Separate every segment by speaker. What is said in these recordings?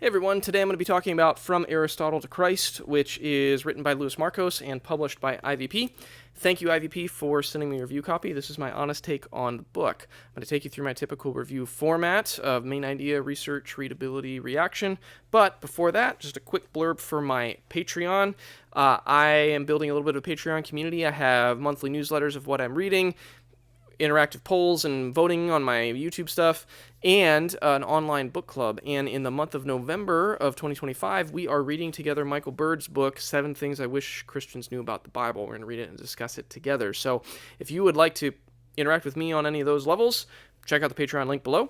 Speaker 1: Hey everyone, today I'm going to be talking about From Aristotle to Christ, which is written by Louis Markos and published by IVP. Thank you, IVP, for sending me a review copy. This is my honest take on the book. I'm going to take you through my typical review format of main idea, research, readability, reaction. But before that, just a quick blurb for my Patreon. I am building a little bit of a Patreon community. I have monthly newsletters of what I'm reading, interactive polls and voting on my YouTube stuff, and an online book club. And in the month of November of 2025, we are reading together Michael Bird's book, 7 Things I Wish Christians Knew About the Bible. We're going to read it and discuss it together. So if you would like to interact with me on any of those levels, check out the Patreon link below.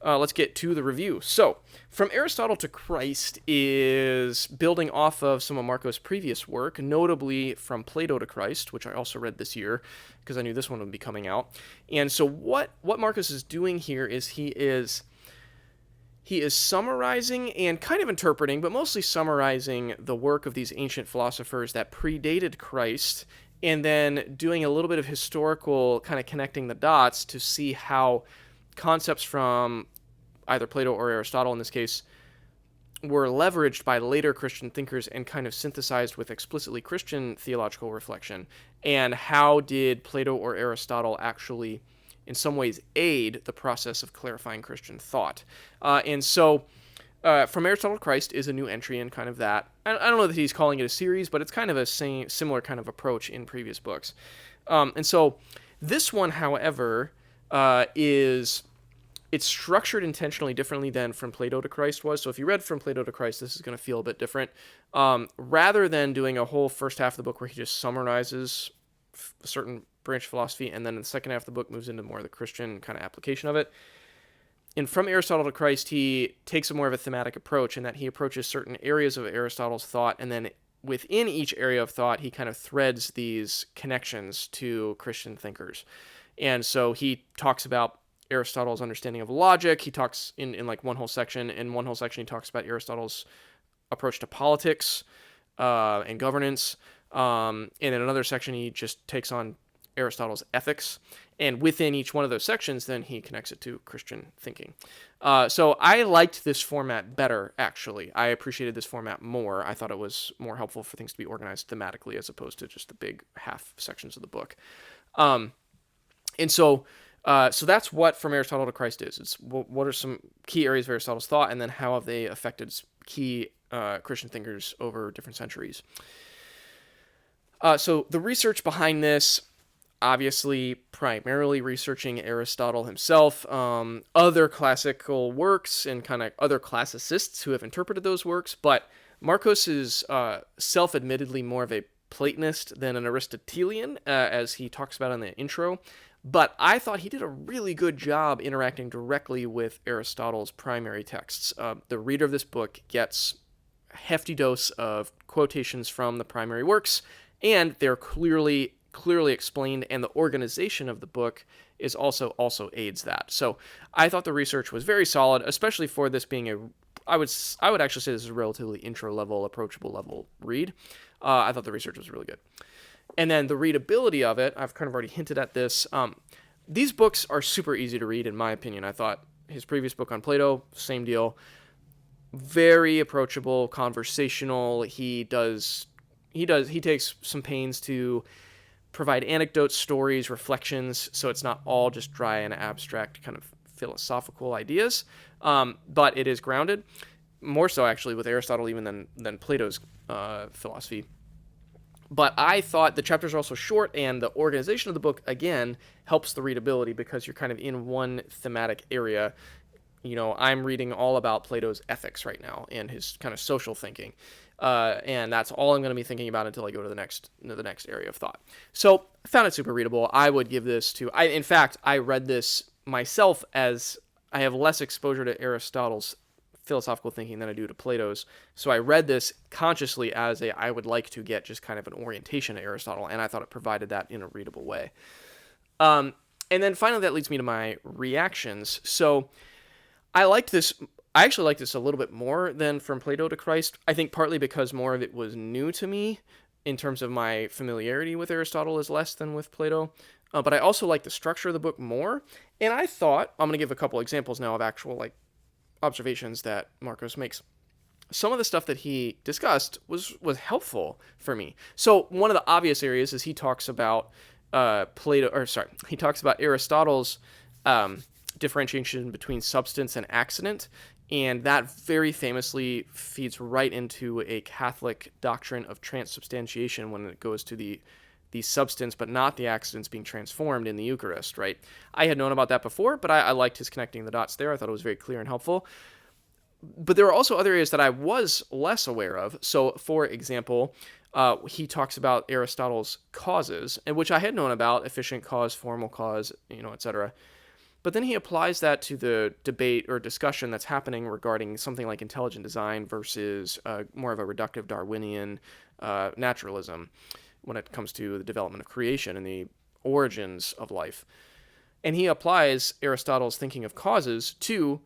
Speaker 1: Let's get to the review. So, From Aristotle to Christ is building off of some of Markos' previous work, notably From Plato to Christ, which I also read this year because I knew this one would be coming out. And so what Markos is doing here is he is summarizing and kind of interpreting, but mostly summarizing the work of these ancient philosophers that predated Christ, and then doing a little bit of historical kind of connecting the dots to see how concepts from either Plato or Aristotle in this case were leveraged by later Christian thinkers and kind of synthesized with explicitly Christian theological reflection. And how did Plato or Aristotle actually in some ways aid the process of clarifying Christian thought? And so From Aristotle to Christ is a new entry in kind of that. I don't know that he's calling it a series, but it's kind of a similar kind of approach in previous books. And so this one, however, it's structured intentionally differently than From Plato to Christ was. So if you read From Plato to Christ, this is going to feel a bit different. Rather than doing a whole first half of the book where he just summarizes a certain branch of philosophy, and then in the second half of the book moves into more of the Christian kind of application of it. In From Aristotle to Christ, he takes a more of a thematic approach in that he approaches certain areas of Aristotle's thought, and then within each area of thought, he kind of threads these connections to Christian thinkers. And so he talks about Aristotle's understanding of logic. He talks in like one whole section. In one whole section, he talks about Aristotle's approach to politics and governance. And in another section, he just takes on Aristotle's ethics. And within each one of those sections, then he connects it to Christian thinking. So I liked this format better, actually. I appreciated this format more. I thought it was more helpful for things to be organized thematically as opposed to just the big half sections of the book. So that's what From Aristotle to Christ is. It's what are some key areas of Aristotle's thought, and then how have they affected key Christian thinkers over different centuries. So the research behind this, obviously primarily researching Aristotle himself, other classical works, and kind of other classicists who have interpreted those works, but Markos is self-admittedly more of a Platonist than an Aristotelian, as he talks about in the intro. But I thought he did a really good job interacting directly with Aristotle's primary texts. The reader of this book gets a hefty dose of quotations from the primary works, and they're clearly explained, and the organization of the book is also aids that. So I thought the research was very solid, especially for this being I would actually say this is a relatively intro level, approachable level read. I thought the research was really good. And then the readability of it, I've kind of already hinted at this. These books are super easy to read, in my opinion. I thought his previous book on Plato, same deal. Very approachable, conversational. He takes some pains to provide anecdotes, stories, reflections, so it's not all just dry and abstract kind of philosophical ideas. But it is grounded, more so actually with Aristotle even than Plato's philosophy. But I thought the chapters are also short, and the organization of the book, again, helps the readability because you're kind of in one thematic area. You know, I'm reading all about Plato's ethics right now and his kind of social thinking. And that's all I'm going to be thinking about until I go to the next area of thought. So I found it super readable. I would give this to... in fact, I read this myself as I have less exposure to Aristotle's philosophical thinking than I do to Plato's. So I read this consciously as I would like to get just kind of an orientation to Aristotle, and I thought it provided that in a readable way. And then finally, that leads me to my reactions. So I actually liked this a little bit more than From Plato to Christ. I think partly because more of it was new to me in terms of my familiarity with Aristotle is less than with Plato. But I also like the structure of the book more. And I thought, I'm going to give a couple examples now of actual observations that Markos makes. some of the stuff that he discussed was helpful for me. So one of the obvious areas is he talks about he talks about Aristotle's differentiation between substance and accident, and that very famously feeds right into a Catholic doctrine of transubstantiation when it goes to the substance but not the accidents being transformed in the Eucharist, right? I had known about that before, but I liked his connecting the dots there. I thought it was very clear and helpful. But there are also other areas that I was less aware of. So, for example, he talks about Aristotle's causes, and which I had known about: efficient cause, formal cause, etc. But then he applies that to the debate or discussion that's happening regarding something like intelligent design versus more of a reductive Darwinian naturalism when it comes to the development of creation and the origins of life. And he applies Aristotle's thinking of causes to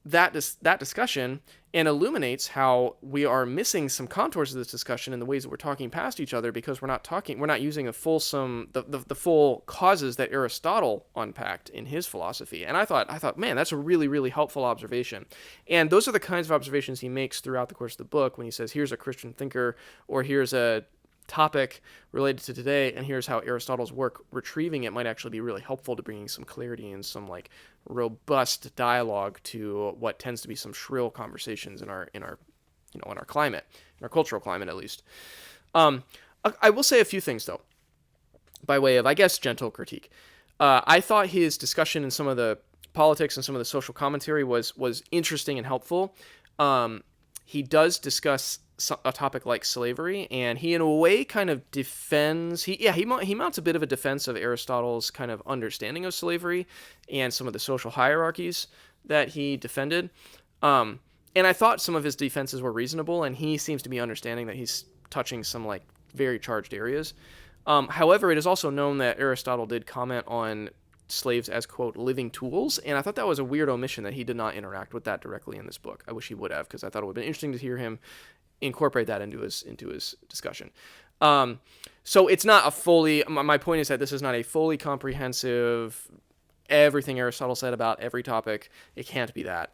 Speaker 1: that discussion and illuminates how we are missing some contours of this discussion in the ways that we're talking past each other because we're not using the full causes that Aristotle unpacked in his philosophy. And I thought, man, that's a really, really helpful observation. And those are the kinds of observations he makes throughout the course of the book when he says, here's a Christian thinker, or here's a topic related to today, and here's how Aristotle's work retrieving it might actually be really helpful to bringing some clarity and some like robust dialogue to what tends to be some shrill conversations in our climate, in our cultural climate at least. I will say a few things though, by way of, I guess, gentle critique. I thought his discussion in some of the politics and some of the social commentary was interesting and helpful. He does discuss a topic like slavery, and he in a way kind of defends, he mounts a bit of a defense of Aristotle's kind of understanding of slavery and some of the social hierarchies that he defended. And I thought some of his defenses were reasonable, and he seems to be understanding that he's touching some like very charged areas. However, it is also known that Aristotle did comment on slaves as, quote, living tools, and I thought that was a weird omission that he did not interact with that directly in this book. I wish he would have, because I thought it would have been interesting to hear him incorporate that into his discussion. So it's not a fully, my point is that this is not a fully comprehensive, everything Aristotle said about every topic. It can't be that.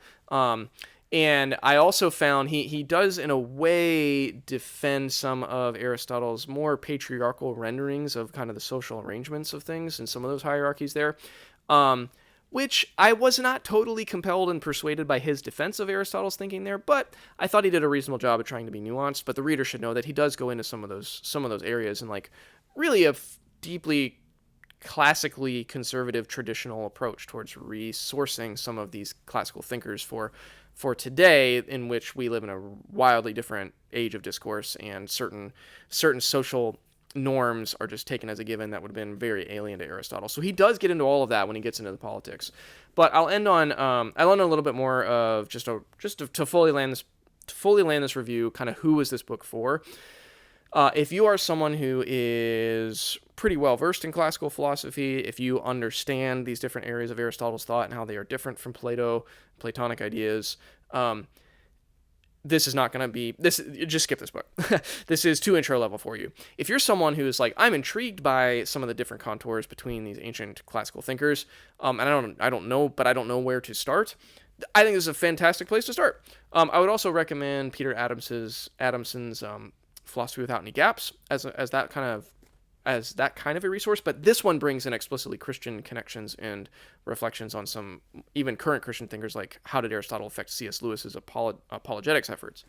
Speaker 1: And I also found he does in a way defend some of Aristotle's more patriarchal renderings of kind of the social arrangements of things and some of those hierarchies there. Which I was not totally compelled and persuaded by his defense of Aristotle's thinking there, but I thought he did a reasonable job of trying to be nuanced. But the reader should know that he does go into some of those areas and like really a deeply classically conservative traditional approach towards resourcing some of these classical thinkers for today, in which we live in a wildly different age of discourse, and certain social norms are just taken as a given that would have been very alien to Aristotle. So he does get into all of that when he gets into the politics. But I'll end on a little bit more of just to fully land this review, kind of who is this book for. If you are someone who is pretty well versed in classical philosophy, if you understand these different areas of Aristotle's thought and how they are different from Platonic ideas, this is not going to be this. Just skip this book. This is too intro level for you. If you're someone who is like, I'm intrigued by some of the different contours between these ancient classical thinkers, and I don't know where to start, I think this is a fantastic place to start. I would also recommend Peter Adamson's Philosophy Without Any Gaps as that kind of a resource, but this one brings in explicitly Christian connections and reflections on some even current Christian thinkers, like how did Aristotle affect C.S. Lewis's apologetics efforts.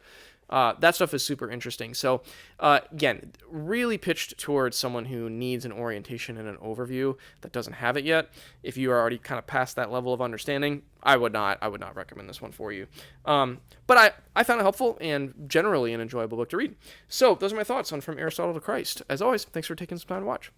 Speaker 1: That stuff is super interesting. So again, really pitched towards someone who needs an orientation and an overview that doesn't have it yet. If you are already kind of past that level of understanding, I would not recommend this one for you. But I found it helpful and generally an enjoyable book to read. So those are my thoughts on From Aristotle to Christ. As always, thanks for taking some time to watch.